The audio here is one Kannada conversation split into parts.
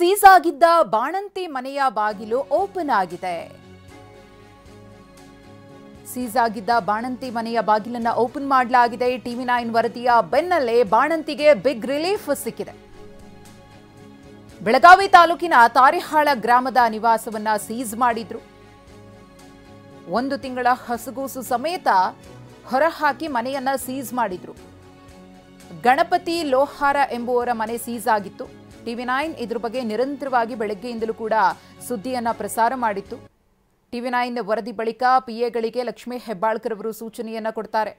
ಸೀಸ್ ಆಗಿದ್ದ ಬಾಣಂತಿ ಮನೆಯ ಬಾಗಿಲು ಓಪನ್ ಆಗಿದೆ. ಸೀಸ್ ಆಗಿದ್ದ ಬಾಣಂತಿ ಮನೆಯ ಬಾಗಿಲನ್ನ ಓಪನ್ ಮಾಡಲಾಗಿದೆ. TV9 ವರದಿಯ ಬೆನ್ನಲ್ಲೇ ಬಾಣಂತಿಗೆ ಬಿಗ್ ರಿಲೀಫ್ ಸಿಕ್ಕಿದೆ. ಬೆಳಗಾವಿ ತಾಲೂಕಿನ ತಾರಿಹಾಳ ಗ್ರಾಮದ ನಿವಾಸವನ್ನ ಸೀಸ್ ಮಾಡಿದ್ರು. 1 ತಿಂಗಳ ಹಸುಗೂಸು ಸಮೇತ ಹೊರಹಾಕಿ ಮನೆಯನ್ನ ಸೀಸ್ ಮಾಡಿದ್ರು. ಗಣಪತಿ ಲೋಹಾರ ಎಂಬುವರ ಮನೆ ಸೀಸ್ ಆಗಿತ್ತು. TV9 ಇದ್ರ ಬಗ್ಗೆ ನಿರಂತರವಾಗಿ ಬೆಳಗ್ಗೆಯಿಂದಲೂ ಕೂಡ ಸುದ್ದಿಯನ್ನ ಪ್ರಸಾರ ಮಾಡಿತ್ತು. TV9 ವರದಿ ಬಳಿಕ ಪಿಎಗಳಿಗೆ ಲಕ್ಷ್ಮೀ ಹೆಬ್ಬಾಳ್ಕರ್ ಅವರು ಸೂಚನೆಯನ್ನ ಕೊಡ್ತಾರೆ.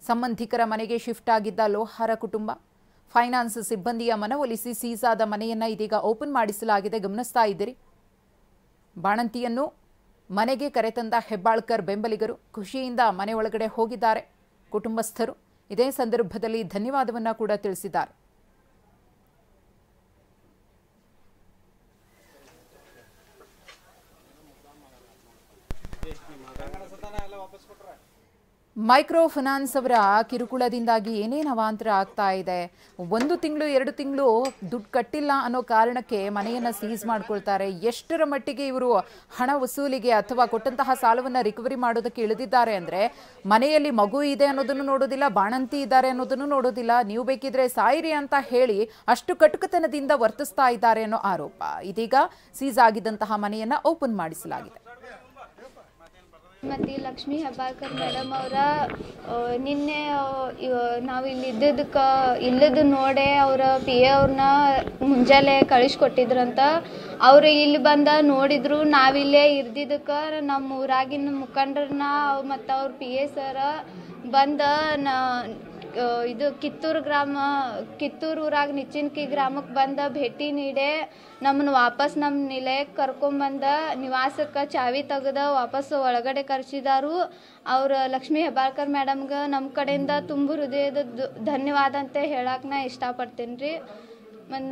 ಸಂಬಂಧಿಕರ ಮನೆಗೆ ಶಿಫ್ಟ್ ಆಗಿದ್ದ ಲೋಹಾರ ಕುಟುಂಬ ಫೈನಾನ್ಸ್ ಸಿಬ್ಬಂದಿಯ ಮನವೊಲಿಸಿ ಸೀಸ್ ಆದ ಮನೆಯನ್ನ ಇದೀಗ ಓಪನ್ ಮಾಡಿಸಲಾಗಿದೆ. ಗಮನಿಸ್ತಾ ಇದ್ದೀರಿ. ಬಾಣಂತಿಯನ್ನು ಮನೆಗೆ ಕರೆತಂದ ಹೆಬ್ಬಾಳ್ಕರ್ ಬೆಂಬಲಿಗರು ಖುಷಿಯಿಂದ ಮನೆ ಒಳಗಡೆ ಹೋಗಿದ್ದಾರೆ. ಕುಟುಂಬಸ್ಥರು ಇದೇ ಸಂದರ್ಭದಲ್ಲಿ ಧನ್ಯವಾದವನ್ನ ಕೂಡ ತಿಳಿಸಿದ್ದಾರೆ. ಮೈಕ್ರೋ ಫೈನಾನ್ಸ್ ಅವರ ಕಿರುಕುಳದಿಂದಾಗಿ ಏನೇನು ಅವಾಂತರ ಆಗ್ತಾ ಇದೆ. 1 ತಿಂಗಳು 2 ತಿಂಗಳು ದುಡ್ಡು ಕಟ್ಟಿಲ್ಲ ಅನ್ನೋ ಕಾರಣಕ್ಕೆ ಮನೆಯನ್ನು ಸೀಸ್ ಮಾಡ್ಕೊಳ್ತಾರೆ. ಎಷ್ಟರ ಮಟ್ಟಿಗೆ ಇವರು ಹಣ ವಸೂಲಿಗೆ ಅಥವಾ ಕೊಟ್ಟಂತಹ ಸಾಲವನ್ನು ರಿಕವರಿ ಮಾಡೋದಕ್ಕೆ ಇಳಿದಿದ್ದಾರೆ ಅಂದರೆ, ಮನೆಯಲ್ಲಿ ಮಗು ಇದೆ ಅನ್ನೋದನ್ನು ನೋಡೋದಿಲ್ಲ, ಬಾಣಂತಿ ಇದ್ದಾರೆ ಅನ್ನೋದನ್ನು ನೋಡೋದಿಲ್ಲ, ನೀವು ಬೇಕಿದ್ರೆ ಸಾಯಿರಿ ಅಂತ ಹೇಳಿ ಅಷ್ಟು ಕಟುಕತನದಿಂದ ವರ್ತಿಸ್ತಾ ಇದ್ದಾರೆ ಅನ್ನೋ ಆರೋಪ. ಇದೀಗ ಸೀಸ್ ಆಗಿದ್ದಂತಹ ಮನೆಯನ್ನು ಓಪನ್ ಮಾಡಿಸಲಾಗಿದೆ. ಮತ್ತು ಲಕ್ಷ್ಮೀ ಹೆಬ್ಬಾಳ್ಕರ್ ಮೇಡಮ್ ಅವರ ನಿನ್ನೆ ನಾವು ಇಲ್ಲದ ನೋಡೆ ಅವರ PA ಅವ್ರನ್ನ ಮುಂಜಾನೆ ಕಳಿಸ್ಕೊಟ್ಟಿದ್ರಂತ. ಅವರು ಇಲ್ಲಿ ಬಂದ ನೋಡಿದ್ರು. ನಾವಿಲ್ಲೇ ಇರ್ದಿದ್ದಕ್ಕೆ ನಮ್ಮ ಊರಾಗಿನ ಮುಖಂಡರನ್ನ ಮತ್ತು ಅವ್ರ PA ಸರ ಬಂದ ಇದು ಕಿತ್ತೂರು ಊರಾಗ ನಿಚ್ಚಿನ್ಕಿ ಗ್ರಾಮಕ್ಕೆ ಬಂದ ಭೇಟಿ ನೀಡಿ ನಮ್ಮನ್ನು ವಾಪಸ್ ನಮ್ಮ ನಿಲಯಕ್ಕೆ ಕರ್ಕೊಂಬಂದ ನಿವಾಸಕ್ಕೆ ಚಾವಿ ತೆಗೆದ ವಾಪಸ್ ಒಳಗಡೆ ಕರೆಸಿದಾರು. ಅವ್ರ ಲಕ್ಷ್ಮೀ ಹೆಬ್ಬಾಳ್ಕರ್ ಮೇಡಮ್ಗೆ ನಮ್ಮ ಕಡೆಯಿಂದ ತುಂಬ ಹೃದಯದ ಧನ್ಯವಾದ ಅಂತ ಹೇಳಕ್ಕೆ ನಾ ಇಷ್ಟಪಡ್ತೀನಿ ರೀ. ಮತ್ತು